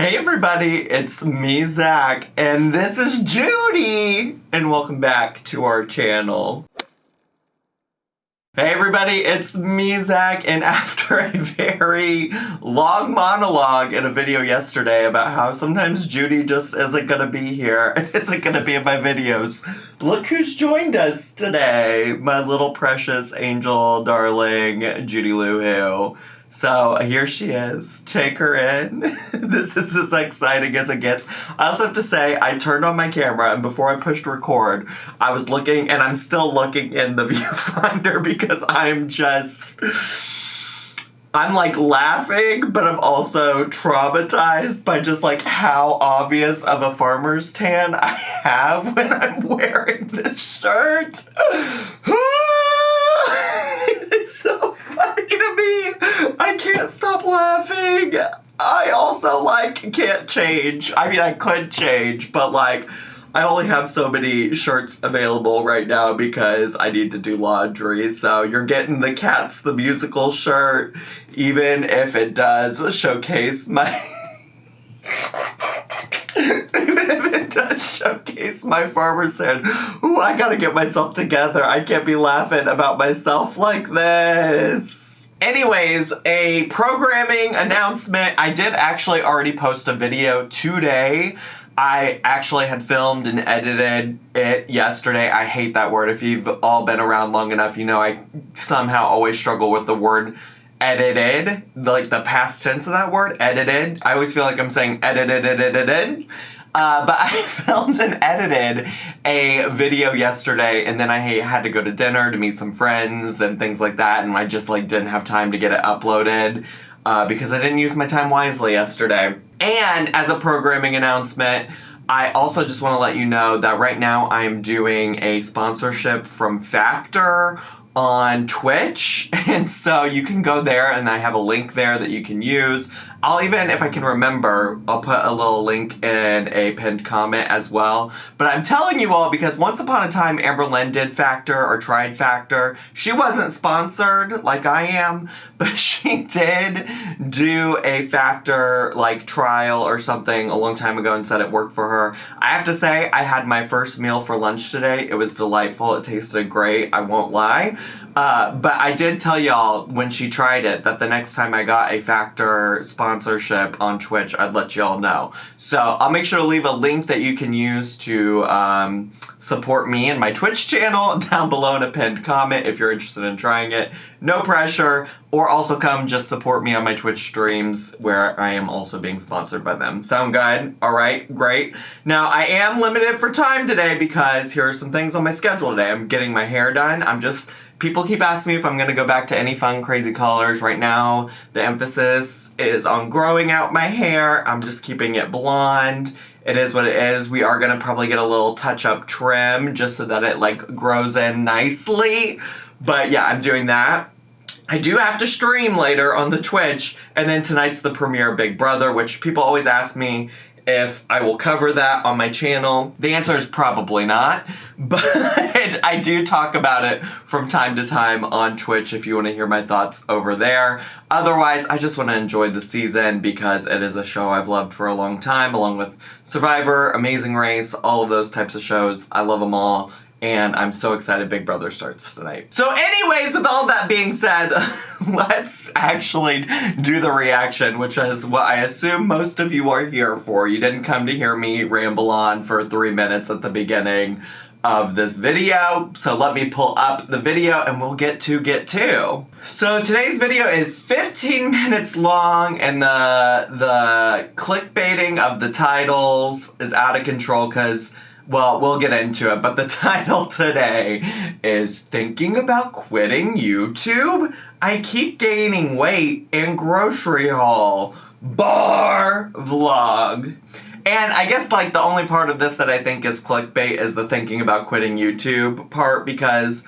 Hey everybody, it's me, Zach, and this is Judy, and welcome back to our channel. Hey everybody, it's me, Zach, and after a very long monologue in a video yesterday about how sometimes Judy just isn't gonna be here and isn't gonna be in my videos, look who's joined us today, my little precious angel darling Judy Luhu. So here she is. Take her in. This is as exciting as it gets. I also have to say, I turned on my camera and before I pushed record, I was looking and I'm still looking in the viewfinder because I'm like laughing, but I'm also traumatized by just like how obvious of a farmer's tan I have when I'm wearing this shirt. It is so funny to me. I can't stop laughing. I also can't change. I mean, I could change, but I only have so many shirts available right now because I need to do laundry. So you're getting the Cats the Musical shirt, even if it does showcase my... even if it does showcase my farmer's tan. Ooh, I gotta get myself together. I can't be laughing about myself like this. Anyways, a programming announcement. I did actually already post a video today. I actually had filmed and edited it yesterday. I hate that word. If you've all been around long enough, you know I somehow always struggle with the word edited, like the past tense of that word, edited. I always feel like I'm saying edited. But I filmed and edited a video yesterday, and then I had to go to dinner to meet some friends and things like that, and I just didn't have time to get it uploaded because I didn't use my time wisely yesterday. And as a programming announcement, I also just want to let you know that right now I'm doing a sponsorship from Factor on Twitch, and so you can go there and I have a link there that you can use. I'll even, if I can remember, I'll put a little link in a pinned comment as well. But I'm telling you all because once upon a time Amberlynn did Factor or tried Factor. She wasn't sponsored like I am, but she did do a Factor trial or something a long time ago and said it worked for her. I have to say, I had my first meal for lunch today. It was delightful. It tasted great. I won't lie. But I did tell y'all when she tried it that the next time I got a Factor sponsorship on Twitch, I'd let y'all know. So I'll make sure to leave a link that you can use to support me and my Twitch channel down below in a pinned comment if you're interested in trying it. No pressure. Or also come just support me on my Twitch streams where I am also being sponsored by them. Sound good? Alright, great. Now, I am limited for time today because here are some things on my schedule today. I'm getting my hair done. People keep asking me if I'm going to go back to any fun, crazy colors. Right now, the emphasis is on growing out my hair. I'm just keeping it blonde. It is what it is. We are going to probably get a little touch-up trim just so that it grows in nicely. But yeah, I'm doing that. I do have to stream later on the Twitch, and then tonight's the premiere of Big Brother, which people always ask me if I will cover that on my channel. The answer is probably not, but I do talk about it from time to time on Twitch if you want to hear my thoughts over there. Otherwise, I just want to enjoy the season because it is a show I've loved for a long time, along with Survivor, Amazing Race, all of those types of shows. I love them all. And I'm so excited Big Brother starts tonight. So anyways, with all that being said, let's actually do the reaction, which is what I assume most of you are here for. You didn't come to hear me ramble on for 3 minutes at the beginning of this video. So let me pull up the video and we'll get to. So today's video is 15 minutes long and the clickbaiting of the titles is out of control because, well, we'll get into it, but the title today is Thinking About Quitting YouTube? I Keep Gaining Weight and Grocery Haul Bar Vlog. And I guess the only part of this that I think is clickbait is the thinking about quitting YouTube part because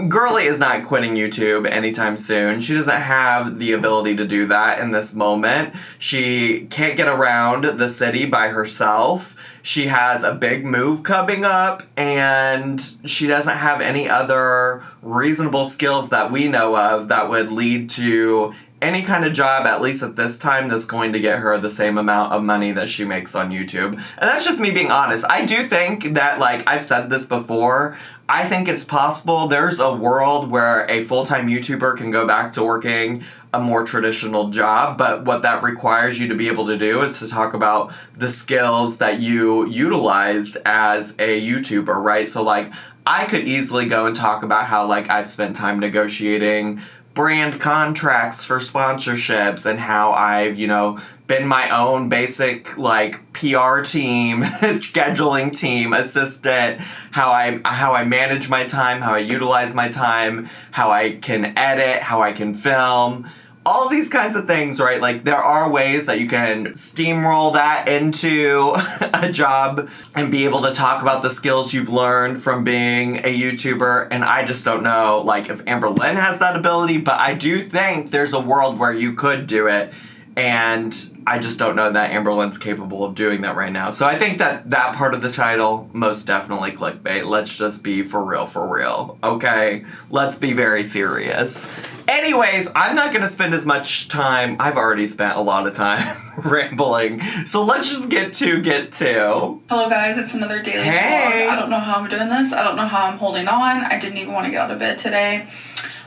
Girly is not quitting YouTube anytime soon. She doesn't have the ability to do that in this moment. She can't get around the city by herself. She has a big move coming up, and she doesn't have any other reasonable skills that we know of that would lead to any kind of job, at least at this time, that's going to get her the same amount of money that she makes on YouTube. And that's just me being honest. I do think that, like, I've said this before, I think it's possible there's a world where a full-time YouTuber can go back to working a more traditional job, but what that requires you to be able to do is to talk about the skills that you utilized as a YouTuber, right? So, like, I could easily go and talk about how, like, I've spent time negotiating brand contracts for sponsorships and how I've, you know, been my own basic, like, PR team, scheduling team, assistant, how I manage my time, how I utilize my time, how I can edit, how I can film. All these kinds of things, right? Like, there are ways that you can steamroll that into a job and be able to talk about the skills you've learned from being a YouTuber. And I just don't know, like, if Amberlynn has that ability, but I do think there's a world where you could do it. And I just don't know that Amberlynn's capable of doing that right now. So I think that that part of the title, most definitely clickbait. Let's just be for real, okay? Let's be very serious. Anyways, I'm not going to spend as much time. I've already spent a lot of time rambling. So let's just get to. Hello guys, it's another daily vlog. I don't know how I'm doing this. I don't know how I'm holding on. I didn't even want to get out of bed today.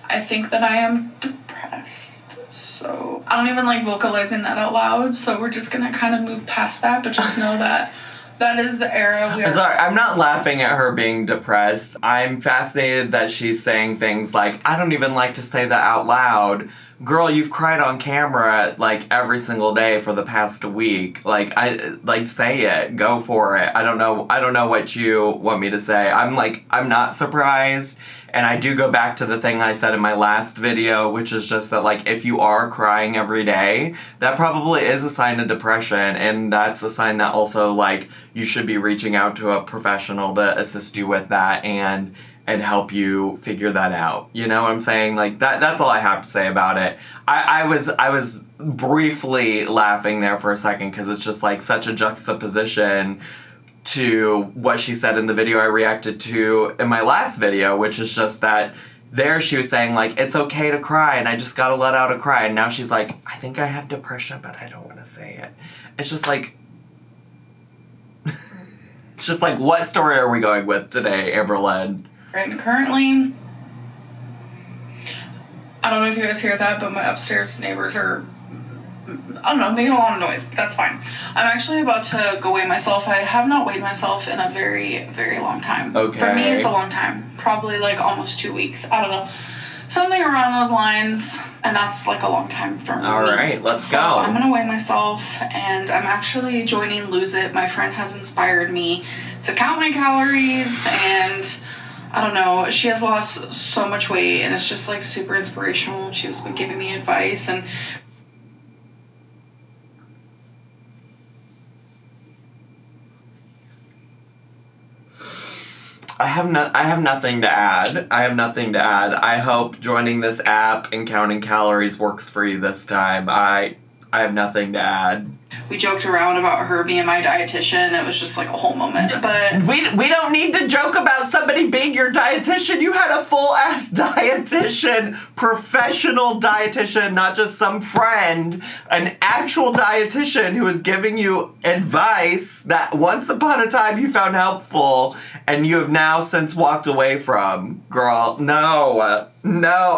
I think that I am depressed. So I don't even like vocalizing that out loud, so we're just gonna kind of move past that, but just know that that is the era we are. Sorry, I'm not laughing at her being depressed. I'm fascinated that she's saying things like, I don't even like to say that out loud. Girl, you've cried on camera, like, every single day for the past week. Like, say it. Go for it. I don't know what you want me to say. I'm not surprised. And I do go back to the thing I said in my last video, which is just that, like, if you are crying every day, that probably is a sign of depression. And that's a sign that also, like, you should be reaching out to a professional to assist you with that and help you figure that out. You know what I'm saying? Like, that's all I have to say about it. I was briefly laughing there for a second because it's just, like, such a juxtaposition to what she said in the video I reacted to in my last video, which is just that there she was saying, like, it's okay to cry and I just gotta let out a cry. And now she's like, I think I have depression, but I don't want to say it. It's just like, it's just like, what story are we going with today, Amberlynn? Right, currently, I don't know if you guys hear that, but my upstairs neighbors are, I don't know, making a lot of noise. That's fine. I'm actually about to go weigh myself. I have not weighed myself in a very, very long time. Okay. For me, it's a long time. Probably, like, almost 2 weeks. I don't know. Something around those lines, and that's, like, a long time for me. All right, let's go. I'm going to weigh myself, and I'm actually joining Lose It. My friend has inspired me to count my calories, and I don't know, she has lost so much weight, and it's just, like, super inspirational. She's been giving me advice, and I have nothing to add. I hope joining this app and counting calories works for you this time. I have nothing to add. We joked around about her being my dietitian. It was just like a whole moment. But we don't need to joke about somebody being your dietitian. You had a full-ass dietitian, professional dietitian, not just some friend, an actual dietitian who is giving you advice that once upon a time you found helpful and you have now since walked away from. Girl, no,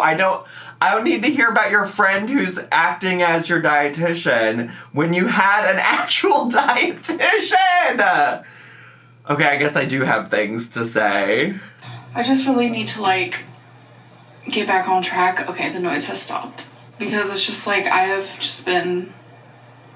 I don't need to hear about your friend who's acting as your dietitian when you had an actual dietitian. Okay, I guess I do have things to say. I just really need to, like, get back on track. Okay, the noise has stopped. Because it's just, like, I have just been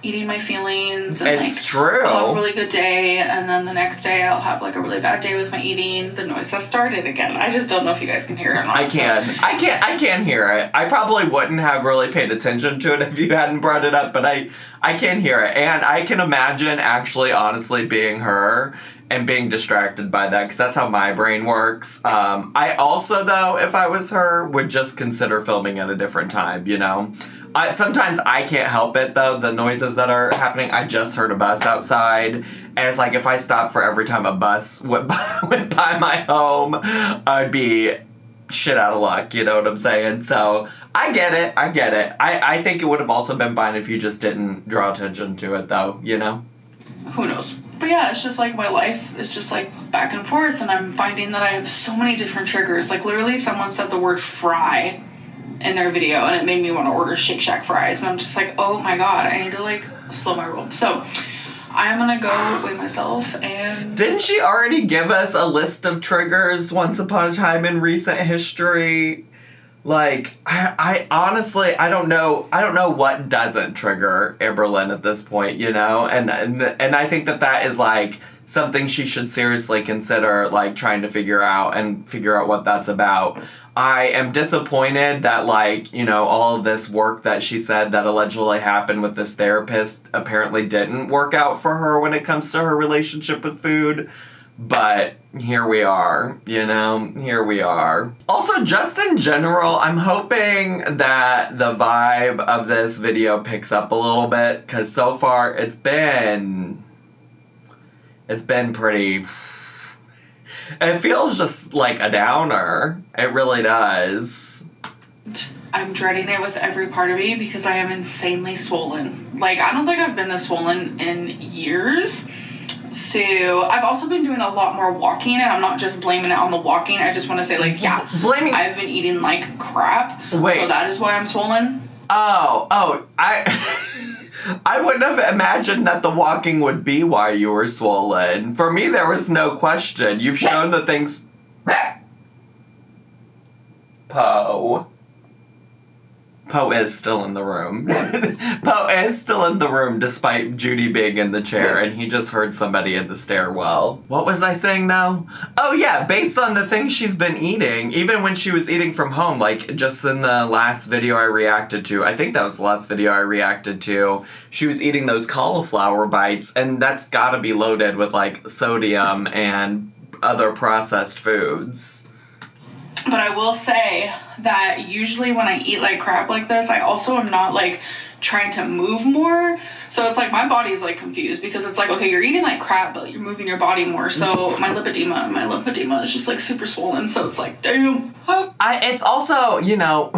eating my feelings. And, it's true. I'll have a really good day, and then the next day I'll have, like, a really bad day with my eating. The noise has started again. I just don't know if you guys can hear it or not. I can hear it. I probably wouldn't have really paid attention to it if you hadn't brought it up, but I can hear it. And I can imagine actually honestly being her and being distracted by that, because that's how my brain works. I also, though, if I was her, would just consider filming at a different time, you know? Sometimes I can't help it, though, the noises that are happening. I just heard a bus outside, and it's like if I stopped for every time a bus went by my home, I'd be shit out of luck, you know what I'm saying? So, I get it. I think it would have also been fine if you just didn't draw attention to it, though, you know? Who knows? But yeah, it's just like my life is just like back and forth, and I'm finding that I have so many different triggers. Like literally someone said the word fry in their video, and it made me want to order Shake Shack fries, and I'm just like, oh my god, I need to like slow my roll. So I'm gonna go weigh myself. And didn't she already give us a list of triggers once upon a time in recent history? Like, I honestly, I don't know what doesn't trigger Amberlynn at this point, you know? And I think that is, like, something she should seriously consider, like, trying to figure out what that's about. I am disappointed that, like, you know, all of this work that she said that allegedly happened with this therapist apparently didn't work out for her when it comes to her relationship with food. But here we are, you know, here we are. Also, just in general, I'm hoping that the vibe of this video picks up a little bit, because so far it's been pretty, it feels just like a downer. It really does. I'm dreading it with every part of me because I am insanely swollen. Like, I don't think I've been this swollen in years. So I've also been doing a lot more walking, and I'm not just blaming it on the walking. I just want to say, like, yeah, I've been eating like crap. Wait. So that is why I'm swollen. Oh, I wouldn't have imagined that the walking would be why you were swollen. For me, there was no question. You've shown the things. Poe is still in the room. Poe is still in the room despite Judy being in the chair, and he just heard somebody in the stairwell. What was I saying now? Oh yeah, based on the things she's been eating, even when she was eating from home, like just in the last video I reacted to, I think that was the last video I reacted to, she was eating those cauliflower bites, and that's gotta be loaded with like sodium and other processed foods. But I will say that usually when I eat like crap like this, I also am not like trying to move more. So it's like my body's like confused because it's like, okay, you're eating like crap, but you're moving your body more. So my lymphedema is just like super swollen. So it's like, damn. It's also, you know,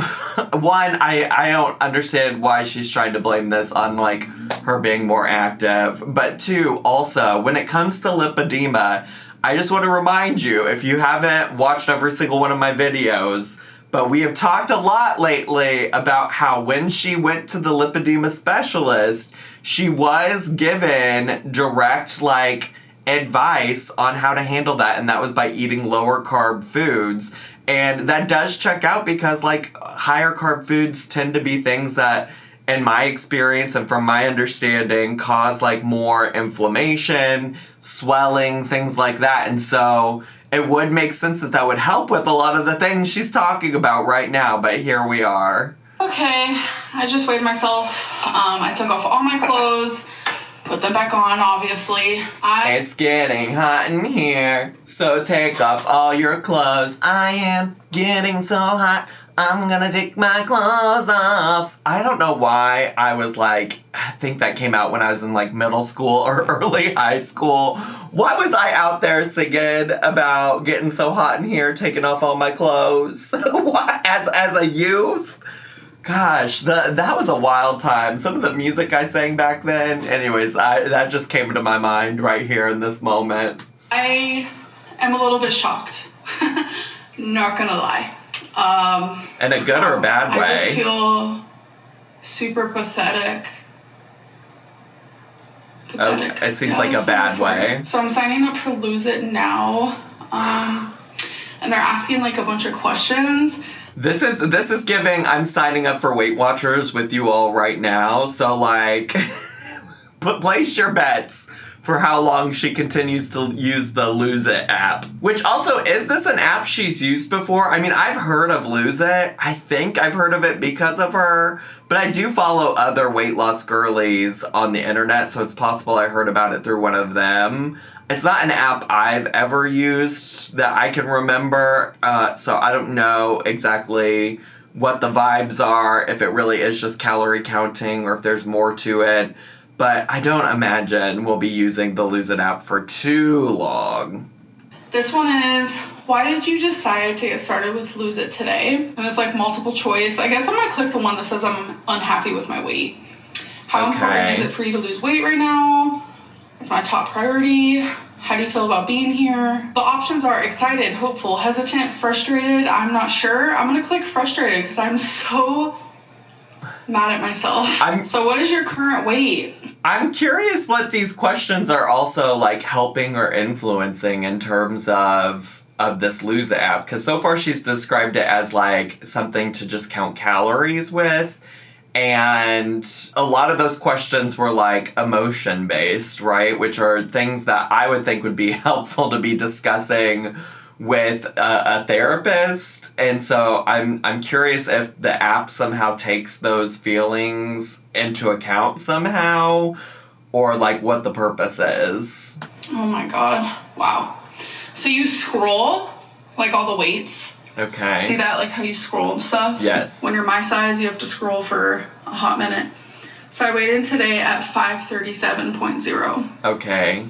one, I don't understand why she's trying to blame this on like her being more active. But two, also, when it comes to lymphedema, I just want to remind you, if you haven't watched every single one of my videos, but we have talked a lot lately about how when she went to the lipedema specialist, she was given direct, like, advice on how to handle that, and that was by eating lower carb foods. And that does check out because, like, higher carb foods tend to be things that, in my experience and from my understanding, cause like more inflammation, swelling, things like that. And so it would make sense that would help with a lot of the things she's talking about right now. But here we are. Okay, I just weighed myself. I took off all my clothes, put them back on, obviously. It's getting hot in here, so take off all your clothes. I am getting so hot, I'm gonna take my clothes off. I don't know why I was like, I think that came out when I was in like middle school or early high school. Why was I out there singing about getting so hot in here, taking off all my clothes? What? As a youth? Gosh, that was a wild time. Some of the music I sang back then. Anyways, that just came into my mind right here in this moment. I am a little bit shocked. Not gonna lie. In a good or a bad way? I just feel super pathetic. It seems like a bad way. So I'm signing up for Lose It Now. And they're asking like a bunch of questions. This is giving I'm signing up for Weight Watchers with you all right now. So like place your bets for how long she continues to use the Lose It app. Which also, is this an app she's used before? I mean, I've heard of Lose It. I think I've heard of it because of her. But I do follow other weight loss girlies on the internet, so it's possible I heard about it through one of them. It's not an app I've ever used that I can remember, so I don't know exactly what the vibes are, if it really is just calorie counting or if there's more to it. But I don't imagine we'll be using the Lose It app for too long. This one is Why did you decide to get started with Lose It today? And it's like multiple choice. I guess I'm gonna click the one that says I'm unhappy with my weight. How important is it for you to lose weight right now? It's my top priority. How do you feel about being here? The options are excited, hopeful, hesitant, frustrated. I'm not sure. I'm gonna click frustrated because I'm so mad at myself. So what is your current weight? I'm curious what these questions are also like helping or influencing in terms of this Lose It app. Because so far she's described it as like something to just count calories with. And a lot of those questions were like emotion based, right? Which are things that I would think would be helpful to be discussing with a therapist. And so I'm curious if the app somehow takes those feelings into account somehow, or like what the purpose is. Oh my God. Wow. So you scroll like all the weights. Okay. See that, like how you scroll and stuff? Yes. When you're my size, you have to scroll for a hot minute. So I weighed in today at 537.0. Okay.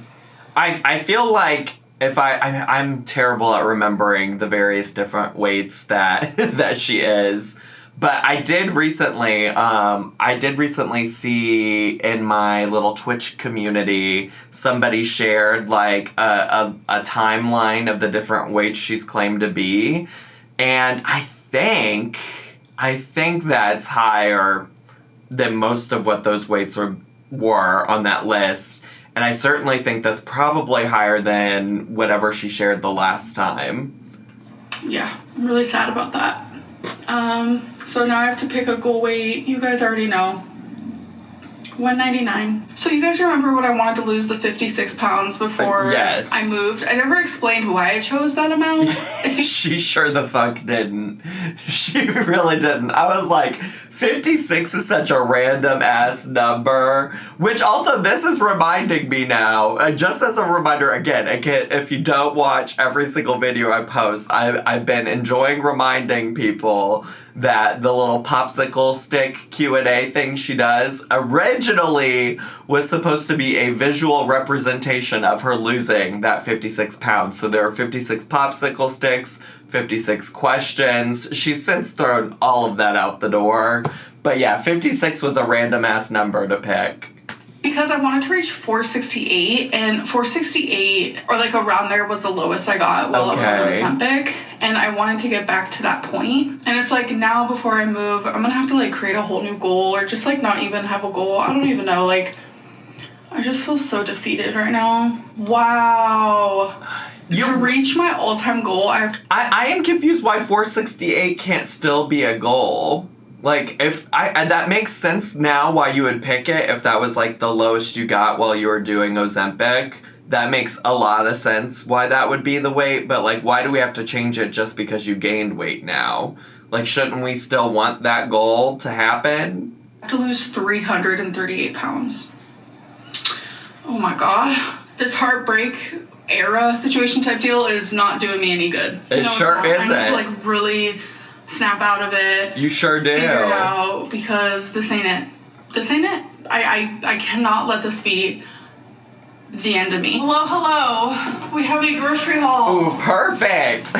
I feel like if I'm terrible at remembering the various different weights that that she is. But I did recently see in my little Twitch community, somebody shared like a timeline of the different weights she's claimed to be. And I think that's higher than most of what those weights were on that list. And I certainly think that's probably higher than whatever she shared the last time. Yeah, I'm really sad about that. So now I have to pick a goal weight. You guys already know. 199. So you guys remember when I wanted to lose the 56 pounds before yes. I moved? I never explained why I chose that amount. She sure the fuck didn't. She really didn't. I was like, 56 is such a random ass number. Which also, this is reminding me now, just as a reminder, again, if you don't watch every single video I post, I've been enjoying reminding people that the little popsicle stick Q&A thing she does originally was supposed to be a visual representation of her losing that 56 pounds. So there are 56 popsicle sticks, 56 questions. She's since thrown all of that out the door. But yeah, 56 was a random ass number to pick. Because I wanted to reach 468, and 468, or like around there, was the lowest I got while I was on Ozempic, and I wanted to get back to that point. And it's like, now before I move, I'm gonna have to like create a whole new goal, or just like not even have a goal. I don't even know, like, I just feel so defeated right now. Wow. To reach my all-time goal, I am confused why 468 can't still be a goal. Like, if that makes sense now why you would pick it if that was like the lowest you got while you were doing Ozempic. That makes a lot of sense why that would be the weight, but like, why do we have to change it just because you gained weight now? Like, shouldn't we still want that goal to happen? I have to lose 338 pounds. Oh my God. This heartbreak era situation type deal is not doing me any good. It sure isn't. I need to like really snap out of it. You sure do. Figure it out, because this ain't it. This ain't it. I cannot let this be the end of me. Hello. We have a grocery haul. Ooh, perfect.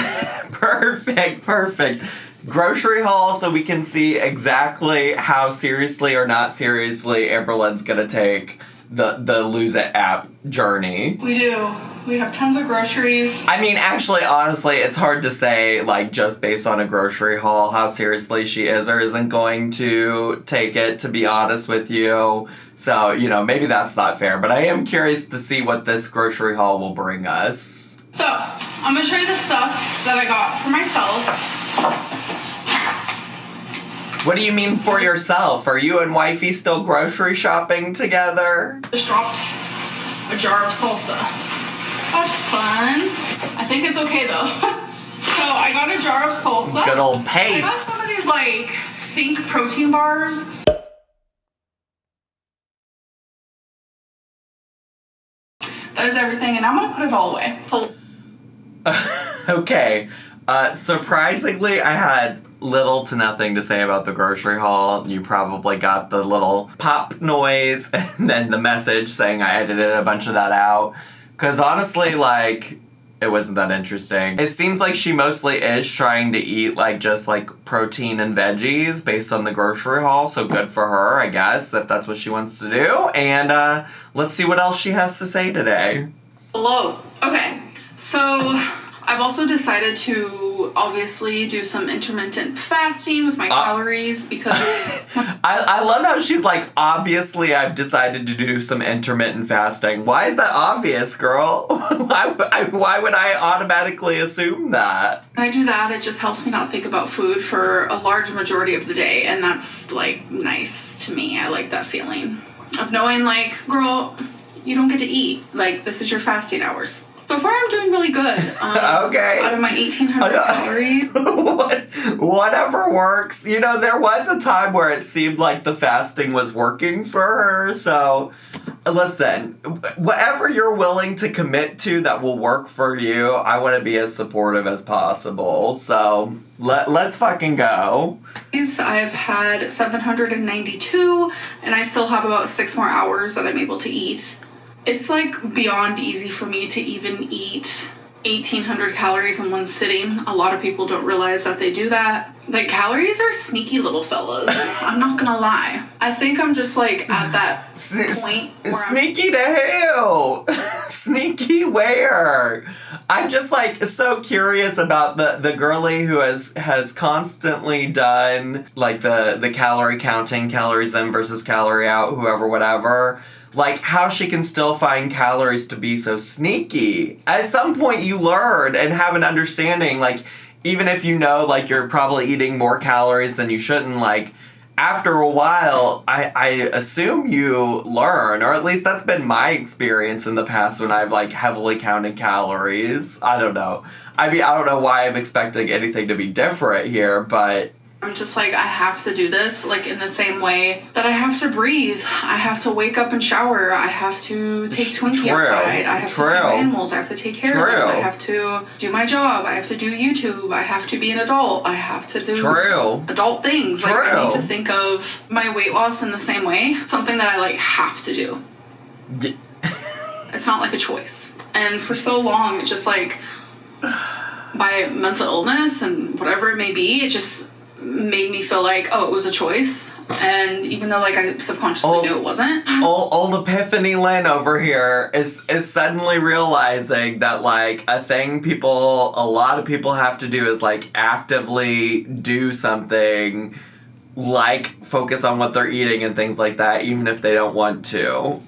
Perfect. Grocery haul, so we can see exactly how seriously or not seriously Amberlynn's gonna take the Lose It app journey. We do. We have tons of groceries. I mean, actually, honestly, it's hard to say, like, just based on a grocery haul, how seriously she is or isn't going to take it, to be honest with you. So, you know, maybe that's not fair. But I am curious to see what this grocery haul will bring us. So, I'm going to show you the stuff that I got for myself. What do you mean for yourself? Are you and wifey still grocery shopping together? Just dropped a jar of salsa. That's fun. I think it's okay though. So I got a jar of salsa. Good old pace. I got some of these like Think protein bars. That is everything, and I'm gonna put it all away. Okay. Surprisingly, I had little to nothing to say about the grocery haul. You probably got the little pop noise and then the message saying I edited a bunch of that out. Because honestly, like, it wasn't that interesting. It seems like she mostly is trying to eat like just like protein and veggies based on the grocery haul, so good for her, I guess, if that's what she wants to do. And let's see what else she has to say today. Hello. Okay, so I've also decided to obviously do some intermittent fasting with my calories because... I love how she's like, obviously I've decided to do some intermittent fasting. Why is that obvious, girl? Why would I automatically assume that? When I do that, it just helps me not think about food for a large majority of the day, and that's like nice to me. I like that feeling of knowing like, girl, you don't get to eat. Like, this is your fasting hours. So far, I'm doing really good. Okay. Out of my 1,800 calories. Whatever works. You know, there was a time where it seemed like the fasting was working for her. So, listen, whatever you're willing to commit to that will work for you, I want to be as supportive as possible. So, let's fucking go. I've had 792, and I still have about 6 more hours that I'm able to eat. It's like beyond easy for me to even eat 1,800 calories in one sitting. A lot of people don't realize that they do that. Like, calories are sneaky little fellas. I'm not gonna lie. I think I'm just like at that point where sneaky to hell. Sneaky where? I'm just like so curious about the girly who has constantly done like the calorie counting, calories in versus calorie out, whoever, whatever. Like, how she can still find calories to be so sneaky. At some point, you learn and have an understanding, like, even if you know, like, you're probably eating more calories than you shouldn't, like, after a while, I assume you learn, or at least that's been my experience in the past when I've, like, heavily counted calories. I don't know. I mean, I don't know why I'm expecting anything to be different here, but... I'm just like, I have to do this, like, in the same way that I have to breathe. I have to wake up and shower. I have to take Twinkie outside. I have to feed my animals. I have to take care of them. I have to do my job. I have to do YouTube. I have to be an adult. I have to do adult things. Like, I need to think of my weight loss in the same way. Something that I, like, have to do. It's not like a choice. And for so long, it just, like, by mental illness and whatever it may be, it just... made me feel like, oh, it was a choice. And even though, like, I subconsciously knew it wasn't. Old Epiphany Lynn over here is suddenly realizing that, like, a lot of people have to do is, like, actively do something, like, focus on what they're eating and things like that, even if they don't want to.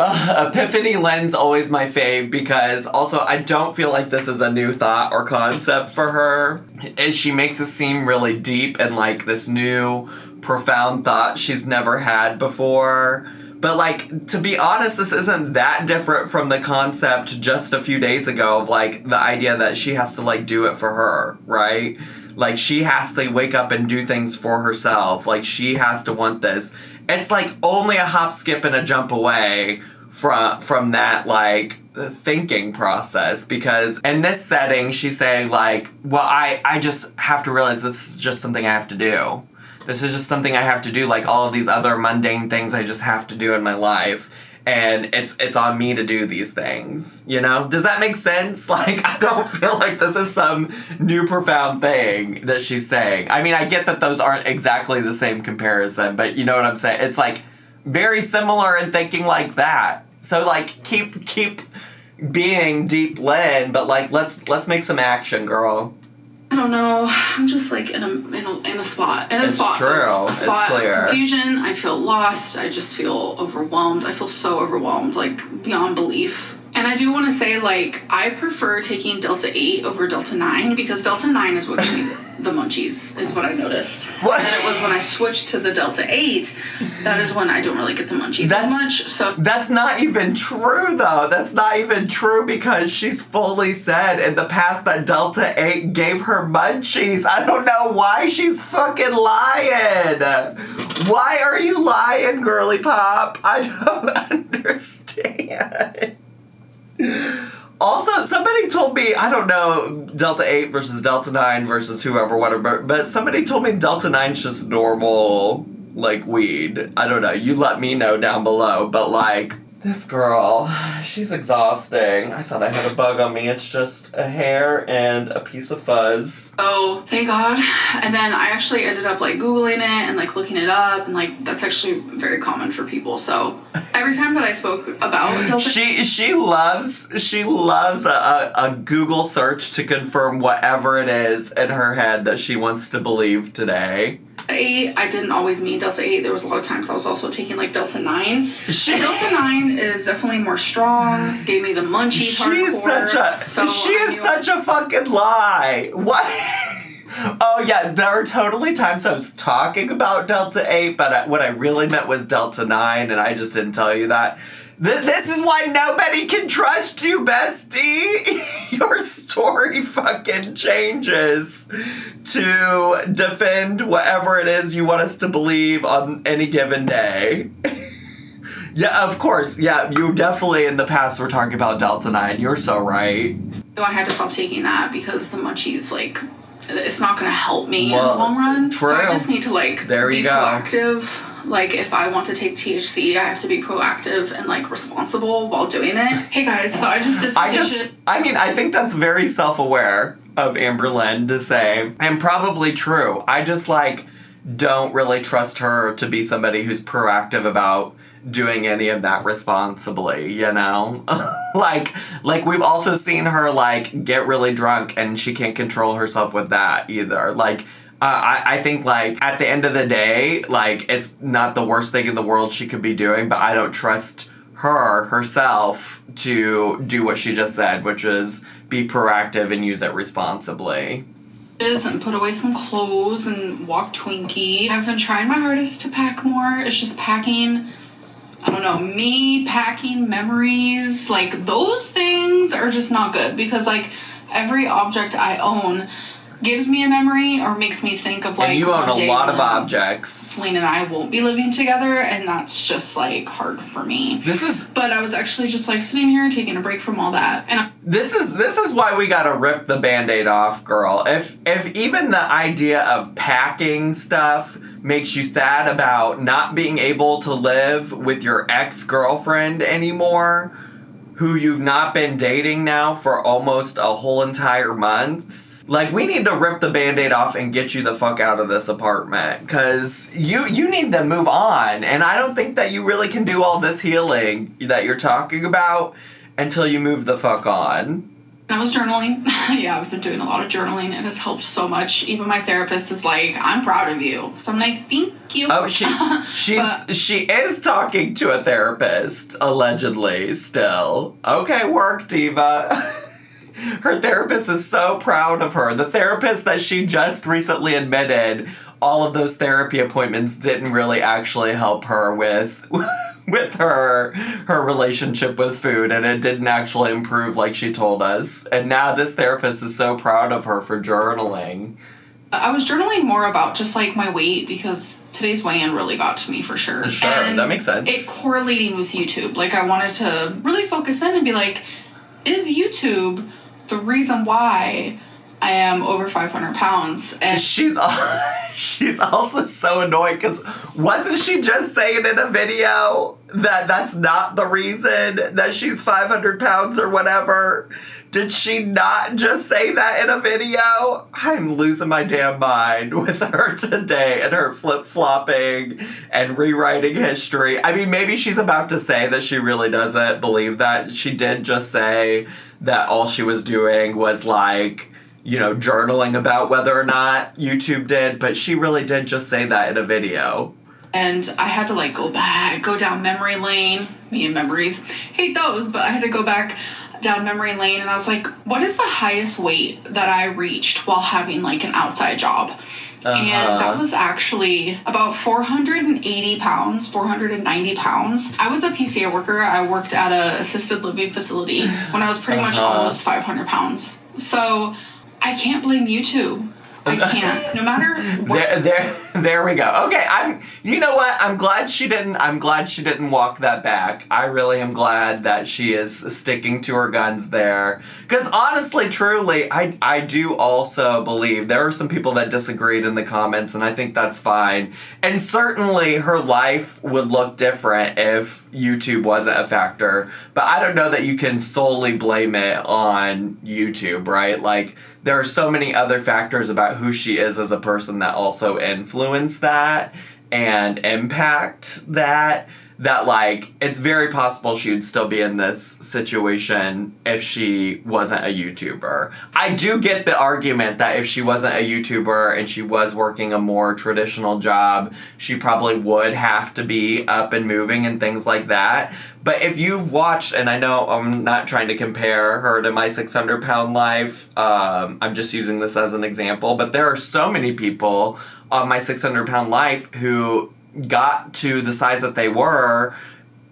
Epiphany Lynn's always my fave because also I don't feel like this is a new thought or concept for her. She makes it seem really deep and like this new profound thought she's never had before. But like, to be honest, this isn't that different from the concept just a few days ago of like the idea that she has to like do it for her, right? Like she has to wake up and do things for herself. Like she has to want this. It's like only a hop, skip, and a jump away from that, like, thinking process. Because in this setting, she's saying, like, well, I just have to realize this is just something I have to do. This is just something I have to do, like all of these other mundane things I just have to do in my life. And it's on me to do these things, you know? Does that make sense? Like, I don't feel like this is some new profound thing that she's saying. I mean, I get that those aren't exactly the same comparison, but you know what I'm saying? It's, like, very similar in thinking like that. So, like, keep being deep Lynn, but, like, let's make some action, girl. I don't know. I'm just like in a spot. It's true. It's clear. Of confusion. I feel lost. I just feel overwhelmed. I feel so overwhelmed, like beyond belief. And I do want to say, like, I prefer taking Delta 8 over Delta 9 because Delta 9 is what gives me the munchies, is what I noticed. What? And it was when I switched to the Delta 8, that is when I don't really get the munchies as much. So that's not even true, though. That's not even true because she's fully said in the past that Delta 8 gave her munchies. I don't know why she's fucking lying. Why are you lying, girly pop? I don't understand. Also, somebody told me, I don't know, Delta 8 versus Delta 9 versus whoever, whatever, but somebody told me Delta 9's just normal, like, weed. I don't know. You let me know down below, but, like, This girl, she's exhausting. I thought I had a bug on me. It's just a hair and a piece of fuzz. Oh, thank God. And then I actually ended up like Googling it and like looking it up, and like that's actually very common for people. So every time that I spoke about Delta, she loves a Google search to confirm whatever it is in her head that she wants to believe today. 8, I didn't always mean Delta 8. There was a lot of times I was also taking like Delta 9. Delta 9 is definitely more strong. Gave me the munchies hardcore. She is such a fucking lie. What? Oh yeah, there are totally times I was talking about Delta 8, but what I really meant was Delta 9, and I just didn't tell you that. This is why nobody can trust you, bestie. Your story fucking changes to defend whatever it is you want us to believe on any given day. Yeah, of course. Yeah, you definitely in the past were talking about Delta 9. You're so right. I had to stop taking that because the munchies, like, it's not going to help me in the long run. True. So I just need to, like, be go. proactive. Like, if I want to take THC, I have to be proactive and, like, responsible while doing it. Hey, guys, so I just I think that's very self-aware of Amberlynn to say, and probably true. I just, like, don't really trust her to be somebody who's proactive about doing any of that responsibly, you know? like we've also seen her, like, get really drunk and she can't control herself with that either. Like, I think, like, at the end of the day, like, it's not the worst thing in the world she could be doing, but I don't trust herself to do what she just said, which is be proactive and use it responsibly. And put away some clothes and walk Twinkie. I've been trying my hardest to pack more. It's just packing, I don't know, me packing memories. Like, those things are just not good because, like, every object I own gives me a memory or makes me think of, like, and you own a lot of objects. Celine and I won't be living together, and that's just, like, hard for me. But I was actually just, like, sitting here taking a break from all that, and this is why we gotta rip the Band-Aid off, girl. If even the idea of packing stuff makes you sad about not being able to live with your ex-girlfriend anymore, who you've not been dating now for almost a whole entire month, like, we need to rip the Band-Aid off and get you the fuck out of this apartment. Because you need to move on. And I don't think that you really can do all this healing that you're talking about until you move the fuck on. I was journaling. Yeah, I've been doing a lot of journaling. It has helped so much. Even my therapist is like, I'm proud of you. So I'm like, thank you. Oh, she is talking to a therapist, allegedly, still. Okay, work, diva. Her therapist is so proud of her. The therapist that she just recently admitted all of those therapy appointments didn't really actually help her with her relationship with food, and it didn't actually improve like she told us. And now this therapist is so proud of her for journaling. I was journaling more about just, like, my weight because today's weigh-in really got to me for sure. Sure, and that makes sense. It correlating with YouTube. Like, I wanted to really focus in and be like, is YouTube the reason why I am over 500 pounds? And she's also so annoyed because wasn't she just saying in a video that that's not the reason that she's 500 pounds or whatever? Did she not just say that in a video? I'm losing my damn mind with her today and her flip-flopping and rewriting history. I mean, maybe she's about to say that she really doesn't believe that. She did just say that all she was doing was, like, you know, journaling about whether or not YouTube did, but she really did just say that in a video. And I had to, like, go down memory lane. Me and memories, hate those, but I had to go back down memory lane, and I was like, what is the highest weight that I reached while having, like, an outside job? And that was actually about 480 pounds, 490 pounds. I was a PCA worker. I worked at an assisted living facility when I was pretty much almost 500 pounds. So I can't blame YouTube I can't. No matter what. There we go. Okay, you know what? I'm glad she didn't walk that back. I really am glad that she is sticking to her guns there. Because honestly, truly, I do also believe there are some people that disagreed in the comments, and I think that's fine. And certainly her life would look different if YouTube wasn't a factor. But I don't know that you can solely blame it on YouTube, right? Like, there are so many other factors about who she is as a person that also influence that and impact that like, it's very possible she would still be in this situation if she wasn't a YouTuber. I do get the argument that if she wasn't a YouTuber and she was working a more traditional job, she probably would have to be up and moving and things like that. But if you've watched, and I know I'm not trying to compare her to my 600-pound life, I'm just using this as an example, but there are so many people on my 600-pound life who got to the size that they were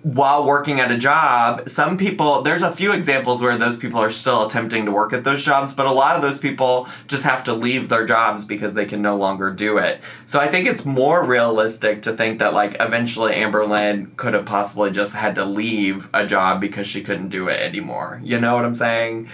while working at a job. Some people, there's a few examples where those people are still attempting to work at those jobs, but a lot of those people just have to leave their jobs because they can no longer do it. So I think it's more realistic to think that, like, eventually Amberlynn could have possibly just had to leave a job because she couldn't do it anymore. You know what I'm saying?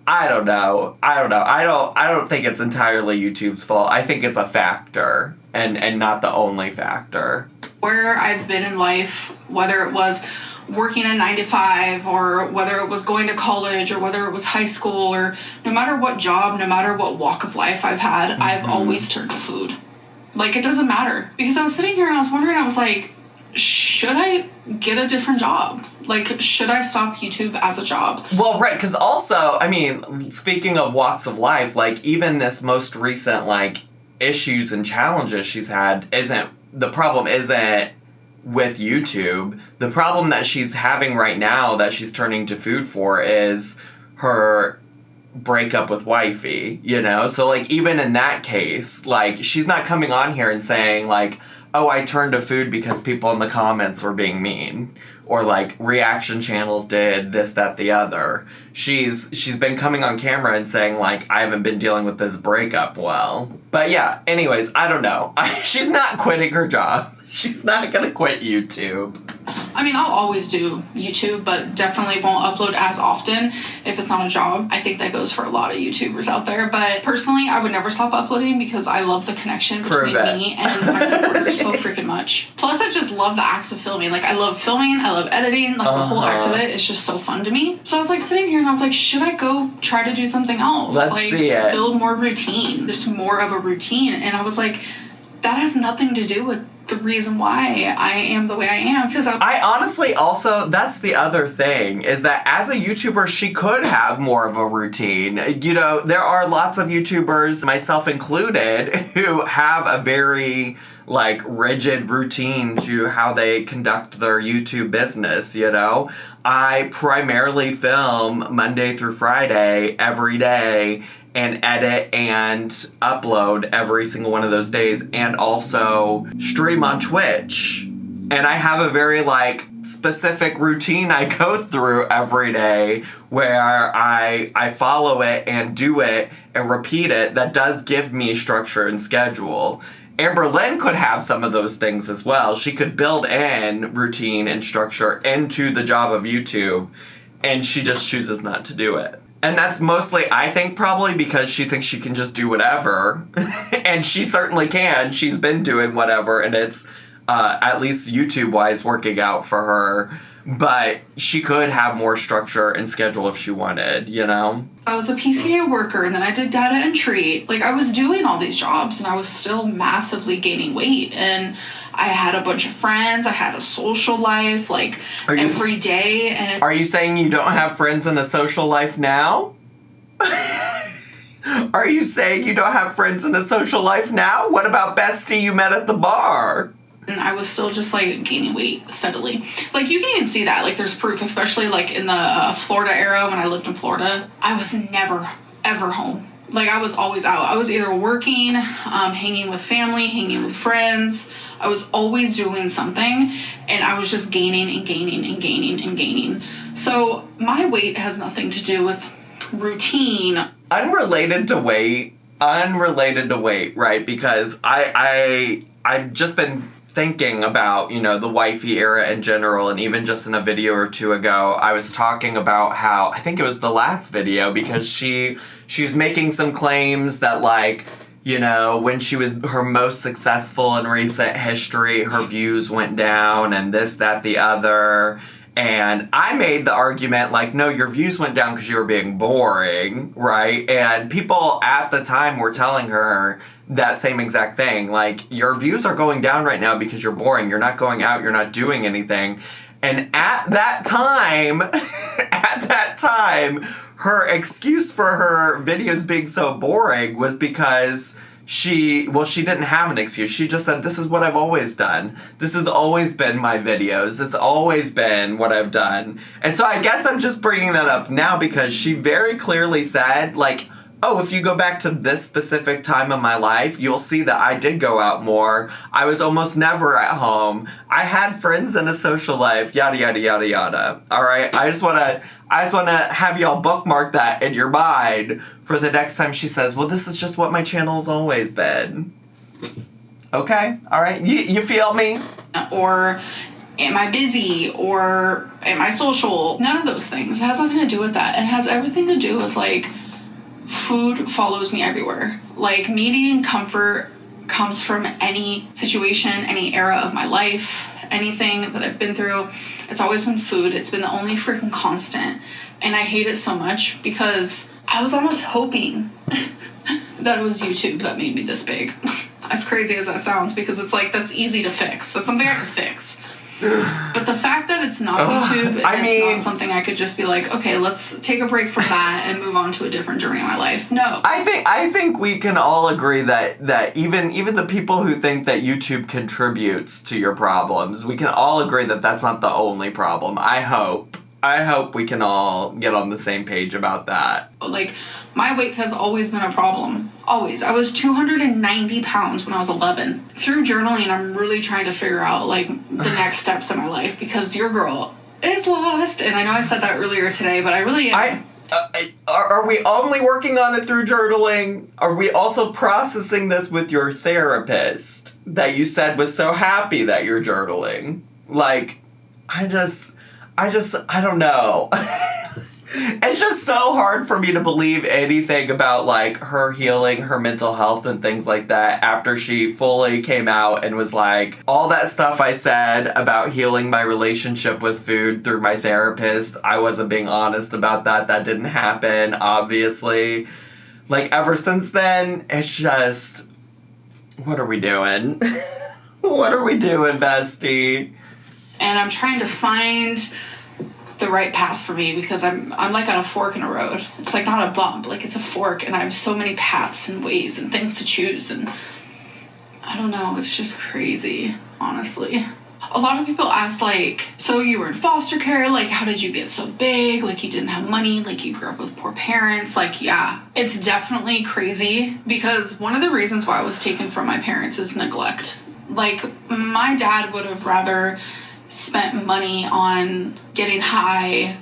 I don't know. I don't think it's entirely YouTube's fault. I think it's a factor and not the only factor. Where I've been in life, whether it was working a 9 to 5 or whether it was going to college or whether it was high school, or no matter what job, no matter what walk of life I've had, I've always turned to food. Like, it doesn't matter. Because I was sitting here and I was wondering, I was like, should I get a different job? Like, should I stop YouTube as a job? Well, right, because also, I mean, speaking of walks of life, like, even this most recent, like, issues and challenges she's had the problem isn't with YouTube. The problem that she's having right now that she's turning to food for is her breakup with wifey, you know? So, like, even in that case, like, she's not coming on here and saying, like, oh, I turned to food because people in the comments were being mean, or like reaction channels did this, that, the other. She's been coming on camera and saying, like, I haven't been dealing with this breakup well. But yeah, anyways, I don't know. She's not quitting her job. She's not gonna quit YouTube. I mean, I'll always do YouTube, but definitely won't upload as often if it's not a job. I think that goes for a lot of YouTubers out there. But personally, I would never stop uploading because I love the connection between me and my supporters so freaking much. Plus, I just love the act of filming. Like, I love filming, I love editing. Like, the whole act of it is just so fun to me. So I was, like, sitting here and I was like, should I go try to do something else? Let's see it. Build more routine. Just more of a routine. And I was like, that has nothing to do with the reason why I am the way I am, because I honestly also, that's the other thing, is that as a YouTuber, she could have more of a routine. You know, there are lots of YouTubers, myself included, who have a very, like, rigid routine to how they conduct their YouTube business, you know? I primarily film Monday through Friday every day, and edit and upload every single one of those days, and also stream on Twitch. And I have a very, like, specific routine I go through every day where I follow it and do it and repeat it that does give me structure and schedule. Amberlynn could have some of those things as well. She could build in routine and structure into the job of YouTube, and she just chooses not to do it. And that's mostly, I think, probably because she thinks she can just do whatever. And she certainly can. She's been doing whatever, and it's, at least YouTube-wise, working out for her. But she could have more structure and schedule if she wanted, you know? I was a PCA worker, and then I did data entry. Like, I was doing all these jobs, and I was still massively gaining weight. And I had a bunch of friends. I had a social life, like, every day. And are you saying you don't have friends in a social life now? Are you saying you don't have friends in a social life now? What about Bestie you met at the bar? And I was still just, like, gaining weight steadily. Like, you can even see that. Like, there's proof, especially, like, in the Florida era when I lived in Florida. I was never, ever home. Like, I was always out. I was either working, hanging with family, hanging with friends. I was always doing something, and I was just gaining and gaining and gaining and gaining. So my weight has nothing to do with routine. Unrelated to weight, unrelated to weight, right? Because I've just been thinking about, the wifey era in general, and even just in a video or two ago, I was talking about how, I think it was the last video, because she's making some claims that, like, when she was her most successful in recent history, her views went down and this, that, the other. And I made the argument, like, no, your views went down because you were being boring, right? And people at the time were telling her that same exact thing. Like, your views are going down right now because you're boring. You're not going out. You're not doing anything. And at that time, her excuse for her videos being so boring was because she didn't have an excuse. She just said, this is what I've always done. This has always been my videos. It's always been what I've done. And so I guess I'm just bringing that up now because she very clearly said, like, oh, if you go back to this specific time of my life, you'll see that I did go out more. I was almost never at home. I had friends and a social life, yada, yada, yada, yada. All right? I just want to have y'all bookmark that in your mind for the next time she says, well, this is just what my channel's always been. Okay? All right? You feel me? Or am I busy? Or am I social? None of those things. It has nothing to do with that. It has everything to do with, like, food follows me everywhere. Like, me needing comfort comes from any situation, any era of my life, anything that I've been through. It's always been food. It's been the only freaking constant. And I hate it so much because I was almost hoping that it was YouTube that made me this big. As crazy as that sounds, because it's like, that's easy to fix. That's something I can fix. But the fact that it's not YouTube, it's not something I could just be like, okay, let's take a break from that and move on to a different journey in my life. No. I think we can all agree that even the people who think that YouTube contributes to your problems, we can all agree that that's not the only problem. I hope we can all get on the same page about that. Like, my weight has always been a problem. Always. I was 290 pounds when I was 11. Through journaling, I'm really trying to figure out, like, the next steps in my life because your girl is lost. And I know I said that earlier today, but I really am. Are we only working on it through journaling? Are we also processing this with your therapist that you said was so happy that you're journaling? Like, I don't know. It's just so hard for me to believe anything about, like, her healing, her mental health, and things like that after she fully came out and was like, all that stuff I said about healing my relationship with food through my therapist, I wasn't being honest about that. That didn't happen, obviously. Like, ever since then, it's just, what are we doing? What are we doing, bestie? And I'm trying to find the right path for me because I'm like on a fork in a road. It's like not a bump, like it's a fork, and I have so many paths and ways and things to choose, and I don't know, it's just crazy, honestly. A lot of people ask, like, so you were in foster care, like, how did you get so big? Like, you didn't have money, like, you grew up with poor parents. Like, yeah, it's definitely crazy because one of the reasons why I was taken from my parents is neglect. Like, my dad would have rather spent money on getting high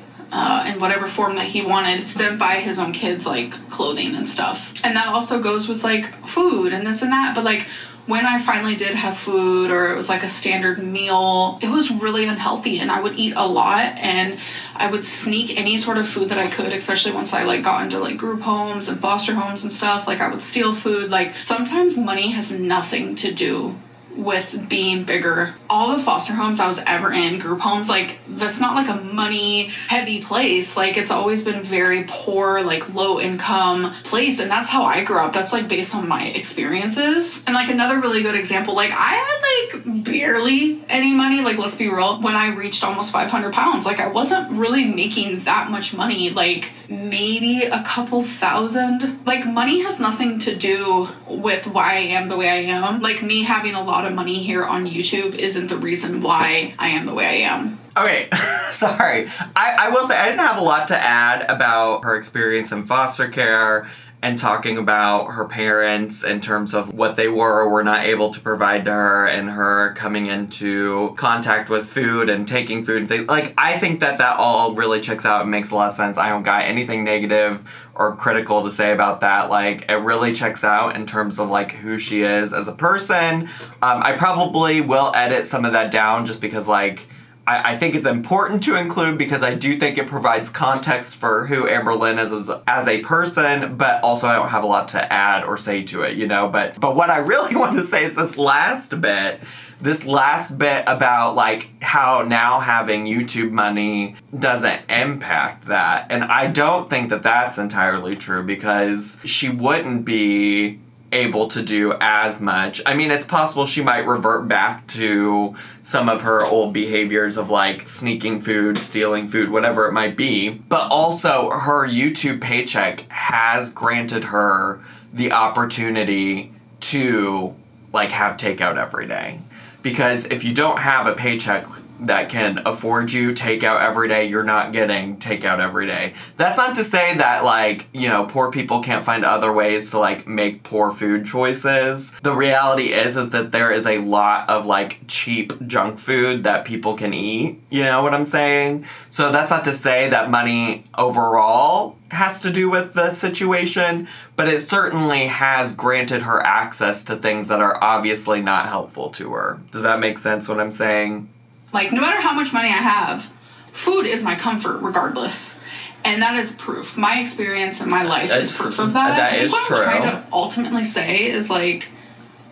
in whatever form that he wanted than buy his own kids, like, clothing and stuff. And that also goes with, like, food and this and that. But, like, when I finally did have food or it was like a standard meal, it was really unhealthy, and I would eat a lot, and I would sneak any sort of food that I could, especially once I, like, got into, like, group homes and foster homes and stuff. Like, I would steal food. Like, sometimes money has nothing to do with being bigger. All the foster homes I was ever in, group homes, like, that's not like a money heavy place. Like, it's always been very poor, like, low income place, and that's how I grew up. That's, like, based on my experiences. And, like, another really good example, like, I had, like, barely any money, like, let's be real, when I reached almost 500 pounds. Like, I wasn't really making that much money, like, maybe a couple thousand. Like, money has nothing to do with why I am the way I am. Like, me having a lot of money here on YouTube isn't the reason why I am the way I am. Okay, sorry. I will say I didn't have a lot to add about her experience in foster care and talking about her parents in terms of what they were or were not able to provide to her, and her coming into contact with food and taking food. Like, I think that all really checks out and makes a lot of sense. I don't got anything negative or critical to say about that. Like, it really checks out in terms of, like, who she is as a person. I probably will edit some of that down just because, like, I think it's important to include because I do think it provides context for who Amberlynn is as a person, but also I don't have a lot to add or say to it, you know? But what I really want to say is this last bit about, like, how now having YouTube money doesn't impact that. And I don't think that that's entirely true because she wouldn't be able to do as much. I mean, it's possible she might revert back to some of her old behaviors of, like, sneaking food, stealing food, whatever it might be. But also, her YouTube paycheck has granted her the opportunity to, like, have takeout every day. Because if you don't have a paycheck that can afford you takeout every day, you're not getting takeout every day. That's not to say that, like, you know, poor people can't find other ways to, like, make poor food choices. The reality is that there is a lot of, like, cheap junk food that people can eat. You know what I'm saying? So that's not to say that money overall has to do with the situation, but it certainly has granted her access to things that are obviously not helpful to her. Does that make sense what I'm saying? Like, no matter how much money I have, food is my comfort regardless. And that is proof. My experience in my life is proof of that. That is true. What I'm trying to ultimately say is, like,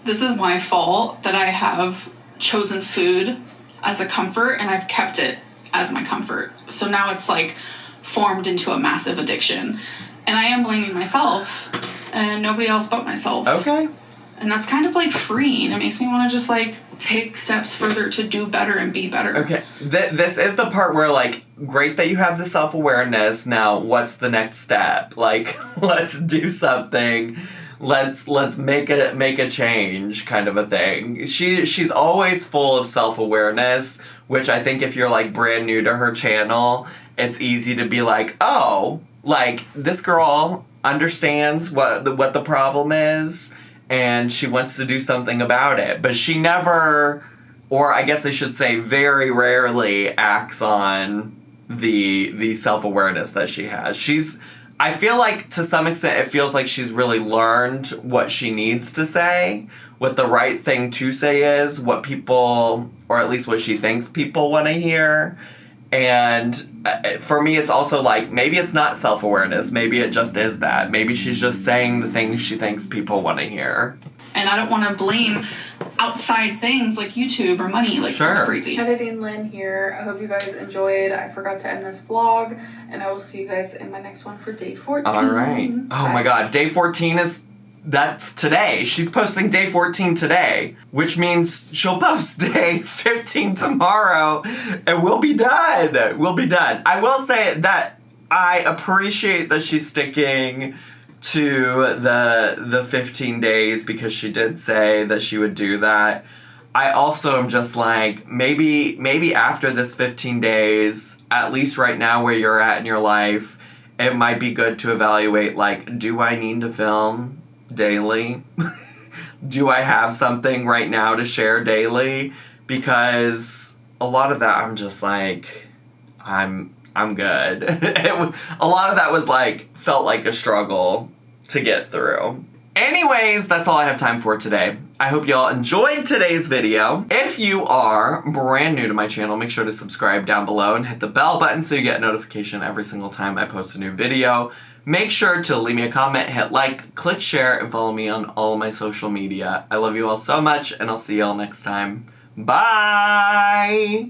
this is my fault that I have chosen food as a comfort and I've kept it as my comfort. So now it's, like, formed into a massive addiction. And I am blaming myself and nobody else but myself. Okay. And that's kind of, like, freeing. It makes me want to just, like, take steps further to do better and be better. Okay. This is the part where, like, great that you have the self-awareness. Now, what's the next step? Like, let's do something. Let's make a change, kind of a thing. She's always full of self-awareness, which I think if you're, like, brand new to her channel, it's easy to be like, oh, like, this girl understands what the problem is, and she wants to do something about it. But she never, or I guess I should say very rarely, acts on the self-awareness that she has. I feel like to some extent it feels like she's really learned what she needs to say, what the right thing to say is, what people, or at least what she thinks people want to hear. And for me, it's also like, maybe it's not self-awareness. Maybe it just is that. Maybe she's just saying the things she thinks people want to hear. And I don't want to blame outside things like YouTube or money. Like, sure. It's crazy. Editing Lynn here. I hope you guys enjoyed. I forgot to end this vlog. And I will see you guys in my next one for day 14. All right. Oh my god. Day 14 that's today. She's posting day 14 today, which means she'll post day 15 tomorrow, and we'll be done. I will say that I appreciate that she's sticking to the 15 days because she did say that she would do that. I also am just like, maybe after this 15 days, at least right now where you're at in your life, it might be good to evaluate, like, do I need to film daily? Do I have something right now to share daily? Because a lot of that I'm just like, I'm good. A lot of that was like, felt like a struggle to get through. Anyways, that's all I have time for today. I hope y'all enjoyed today's video. If you are brand new to my channel, make sure to subscribe down below and hit the bell button so you get a notification every single time I post a new video. Make sure to leave me a comment, hit like, click share, and follow me on all of my social media. I love you all so much, and I'll see y'all next time. Bye!